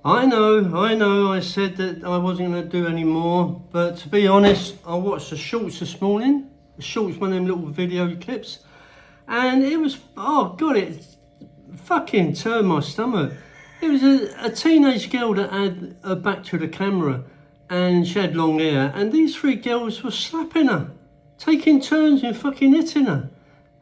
I know, I said that I wasn't going to do any more, but to be honest, I watched the shorts this morning. The shorts, one of them little video clips, and it was, oh God, it fucking turned my stomach. It was a teenage girl that had her back to the camera, and she had long hair, and these three girls were slapping her, taking turns in fucking hitting her.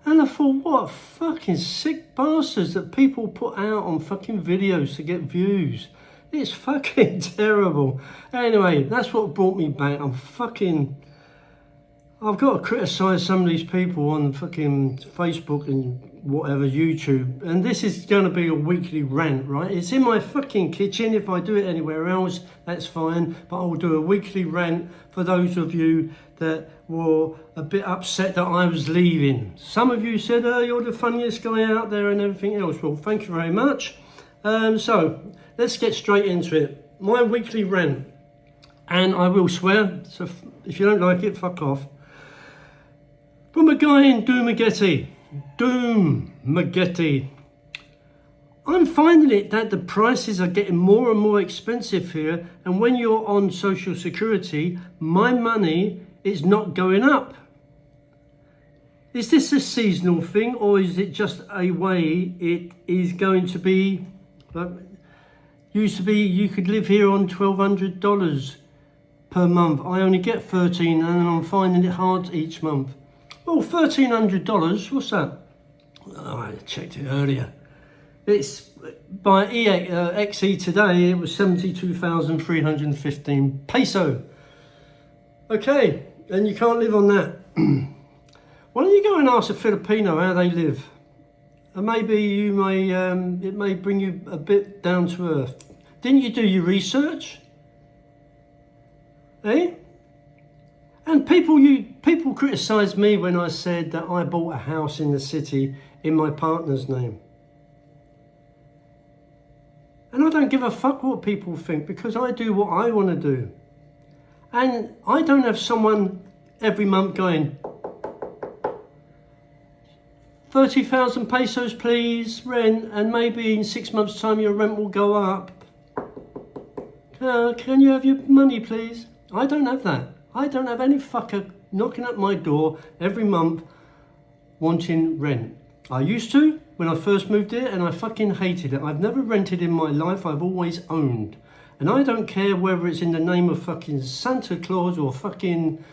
And I thought, what fucking sick bastards that people put out on fucking videos to get views. It's fucking terrible. Anyway, that's what brought me back. I've got to criticise some of these people on fucking Facebook and whatever, YouTube. And this is going to be a weekly rant, right? It's in my fucking kitchen. If I do it anywhere else, that's fine. But I will do a weekly rant for those of you that were a bit upset that I was leaving. Some of you said, oh, you're the funniest guy out there and everything else. Well, thank you very much. So let's get straight into it. My weekly rant. And I will swear, so if you don't like it, fuck off. From a guy in Doomageti. I'm finding it that the prices are getting more and more expensive here, and when you're on social security, my money is not going up. Is this a seasonal thing, or is it just a way it is going to be? Used to be you could live here on $1,200 per month. I only get $13, and I'm finding it hard each month. Well, $1,300, what's that? Oh, I checked it earlier. It's by XE today, it was 72,315 peso. Okay, and you can't live on that. Why don't you go and ask a Filipino how they live? And maybe you may, it may bring you a bit down to earth. Didn't you do your research? Eh? And people criticised me when I said that I bought a house in the city in my partner's name. And I don't give a fuck what people think, because I do what I want to do. And I don't have someone every month going, 30,000 pesos please, rent, and maybe in 6 months' time your rent will go up. Can you have your money please? I don't have that. I don't have any fucker knocking at my door every month wanting rent. I used to when I first moved here, and I fucking hated it. I've never rented in my life, I've always owned. And I don't care whether it's in the name of fucking Santa Claus or fucking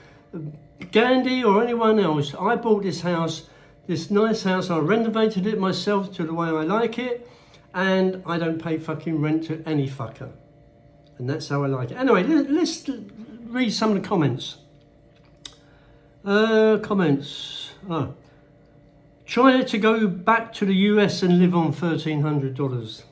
Gandhi or anyone else. I bought this house, this nice house, I renovated it myself to the way I like it, and I don't pay fucking rent to any fucker. And that's how I like it. Anyway, let's read some of the comments. Try to go back to the US and live on $1,300.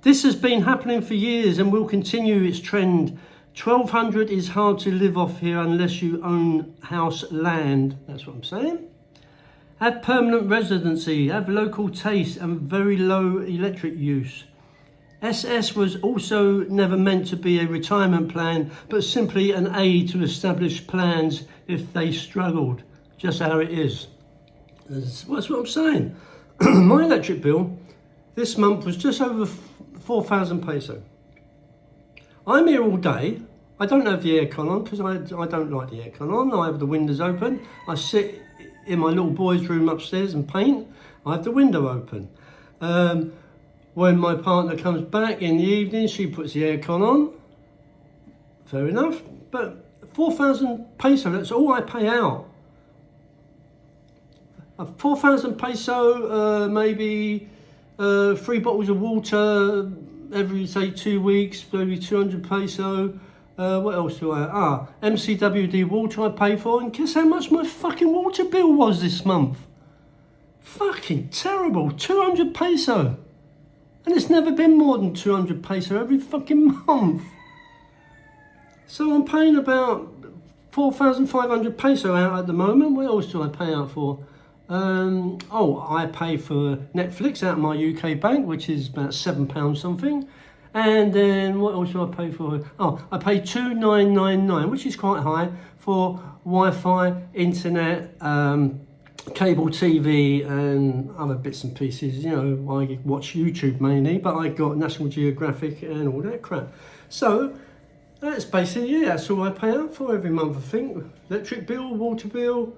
This has been happening for years and will continue its trend. $1,200 is hard to live off here unless you own house land. That's what I'm saying. Have permanent residency, have local taste and very low electric use. SS was also never meant to be a retirement plan, but simply an aid to establish plans if they struggled. Just how it is. That's what I'm saying. My electric bill this month was just over 4,000 peso. I'm here all day. I don't have the aircon on because I don't like the aircon on. I have the windows open. I sit in my little boy's room upstairs and paint. I have the window open. When my partner comes back in the evening, she puts the aircon on. Fair enough. But 4,000 peso, that's all I pay out. 4,000 peso, maybe 3 bottles of water every, say, 2 weeks, maybe 200 peso. What else do I? MCWD water I pay for. And guess how much my fucking water bill was this month? Fucking terrible. 200 peso. And it's never been more than 200 peso every fucking month. So I'm paying about 4,500 peso out at the moment. What else do I pay out for? I pay for Netflix out of my UK bank, which is about £7 something. And then what else do I pay for? I pay $2,999, which is quite high, for Wi-Fi, internet, cable TV and other bits and pieces. You know, I watch YouTube mainly, but I got National Geographic and all that crap. So that's basically it. That's all I pay out for every month, I think. Electric bill, water bill,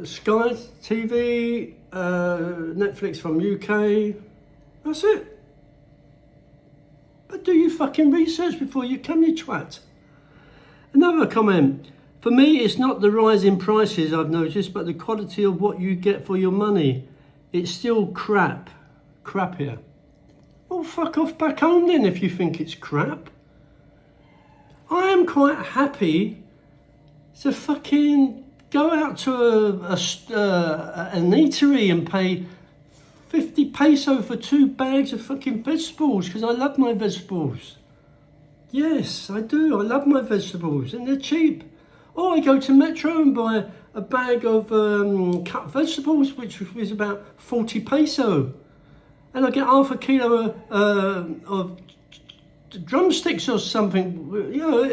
Sky TV, Netflix from UK. That's it. But do your fucking research before you come, you twat. Another comment. For me, it's not the rise in prices I've noticed, but the quality of what you get for your money. It's still crap. Crappier. Well, fuck off back home then if you think it's crap. I am quite happy to fucking go out to an eatery and pay 50 peso for 2 bags of fucking vegetables because I love my vegetables. Yes, I do. I love my vegetables and they're cheap. Or I go to Metro and buy a bag of cut vegetables, which was about 40 peso. And I get half a kilo of drumsticks or something. You know,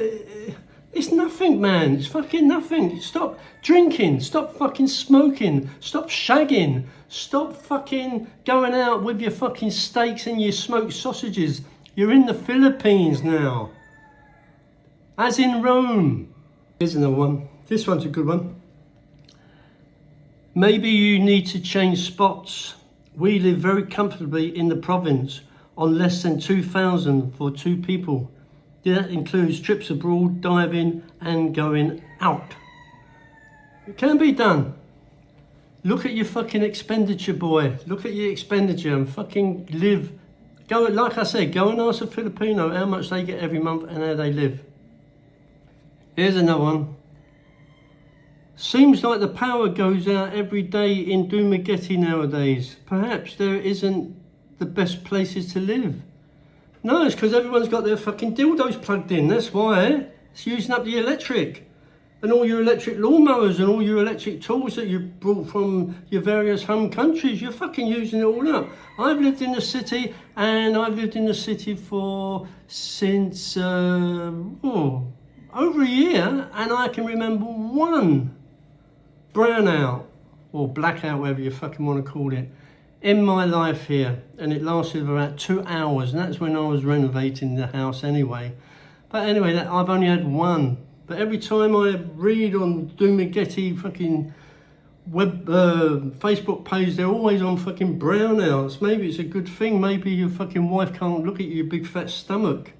it's nothing, man. It's fucking nothing. Stop drinking. Stop fucking smoking. Stop shagging. Stop fucking going out with your fucking steaks and your smoked sausages. You're in the Philippines now. As in Rome. Here's another one. This one's a good one. Maybe you need to change spots. We live very comfortably in the province on less than 2,000 for 2 people. That includes trips abroad, diving and going out. It can be done. Look at your fucking expenditure, boy. Look at your expenditure and fucking live. Go, like I said, go and ask a Filipino how much they get every month and how they live. Here's another one. Seems like the power goes out every day in Dumaguete nowadays. Perhaps there isn't the best places to live. No, it's because everyone's got their fucking dildos plugged in. That's why. It's using up the electric. And all your electric lawnmowers and all your electric tools that you brought from your various home countries, you're fucking using it all up. I've lived in the city, and I've lived in the city since over a year, and I can remember one brownout or blackout, whatever you fucking want to call it, in my life here, and it lasted about 2 hours, and that's when I was renovating the house anyway. But anyway, I've only had one. But every time I read on Dumaguete fucking Facebook page, they're always on fucking brownouts. Maybe it's a good thing. Maybe your fucking wife can't look at your big fat stomach.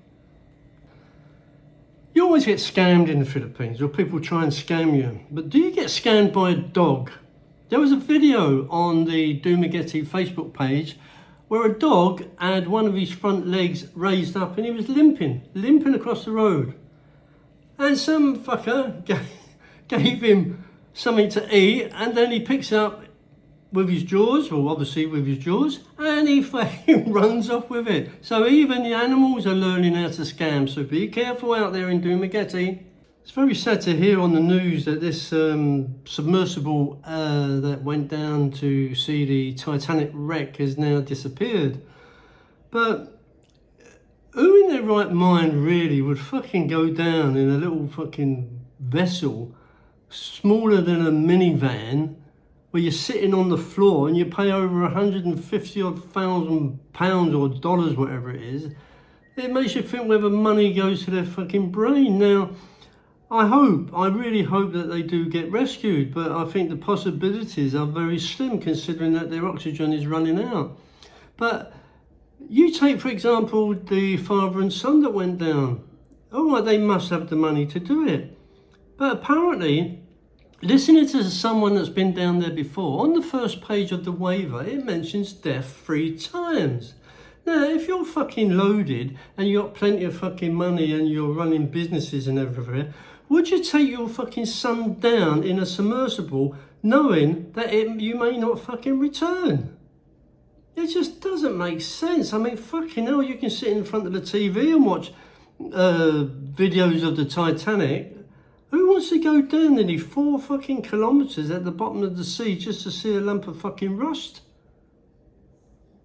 You always get scammed in the Philippines, or people try and scam you. But do you get scammed by a dog? There was a video on the Dumaguete Facebook page where a dog had one of his front legs raised up and he was limping across the road. And some fucker gave him something to eat, and then he picks up with his jaws, well obviously with his jaws, and he fucking runs off with it. So even the animals are learning how to scam, so be careful out there in Dumaguete. It's very sad to hear on the news that this submersible that went down to see the Titanic wreck has now disappeared. But who in their right mind really would fucking go down in a little fucking vessel smaller than a minivan where you're sitting on the floor and you pay over 150,000 pounds or dollars, whatever it is? It makes you think whether money goes to their fucking brain. Now, I really hope that they do get rescued, but I think the possibilities are very slim considering that their oxygen is running out. But you take, for example, the father and son that went down. All right, they must have the money to do it. But apparently, listening to someone that's been down there before, on the first page of the waiver, it mentions death 3 times. Now, if you're fucking loaded and you've got plenty of fucking money and you're running businesses and everything, would you take your fucking son down in a submersible knowing that you may not fucking return? It just doesn't make sense. I mean, fucking hell, you can sit in front of the TV and watch videos of the Titanic. Who wants to go down nearly 4 fucking kilometres at the bottom of the sea just to see a lump of fucking rust?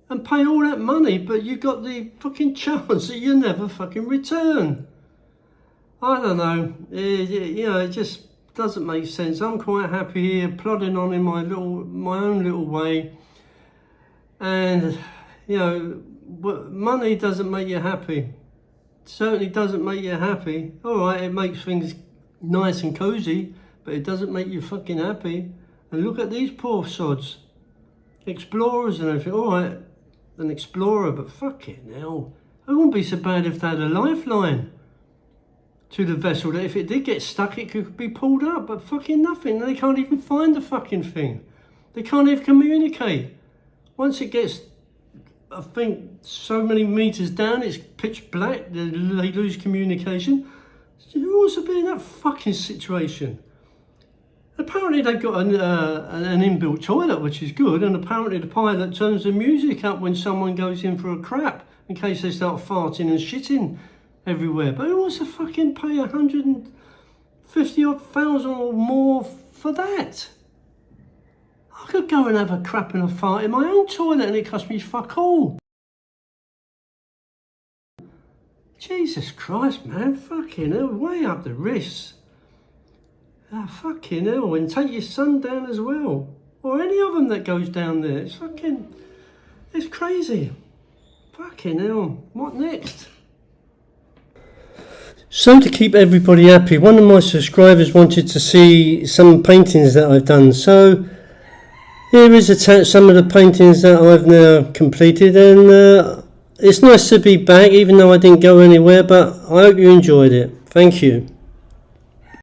And pay all that money, but you got the fucking chance that you never fucking return. I don't know. You know, it just doesn't make sense. I'm quite happy here, plodding on in my own little way. And, you know, money doesn't make you happy. Certainly doesn't make you happy. All right, it makes things nice and cozy, but it doesn't make you fucking happy. And look at these poor sods. Explorers and everything. All right, an explorer, but fucking hell. It wouldn't be so bad if they had a lifeline to the vessel, that if it did get stuck, it could be pulled up, but fucking nothing. They can't even find the fucking thing. They can't even communicate. Once it gets, I think, so many meters down, it's pitch black, they lose communication. Who wants to be in that fucking situation? Apparently they've got an inbuilt toilet, which is good, and apparently the pilot turns the music up when someone goes in for a crap, in case they start farting and shitting everywhere. But who wants to fucking pay 150,000 or more for that? I could go and have a crap and a fart in my own toilet and it cost me fuck all. Jesus Christ, man, fucking hell, way up the wrists. Ah, fucking hell, and take your son down as well. Or any of them that goes down there. It's fucking, it's crazy. Fucking hell, what next? So to keep everybody happy, one of my subscribers wanted to see some paintings that I've done. So here is attached some of the paintings that I've now completed, and it's nice to be back, even though I didn't go anywhere, but I hope you enjoyed it. Thank you.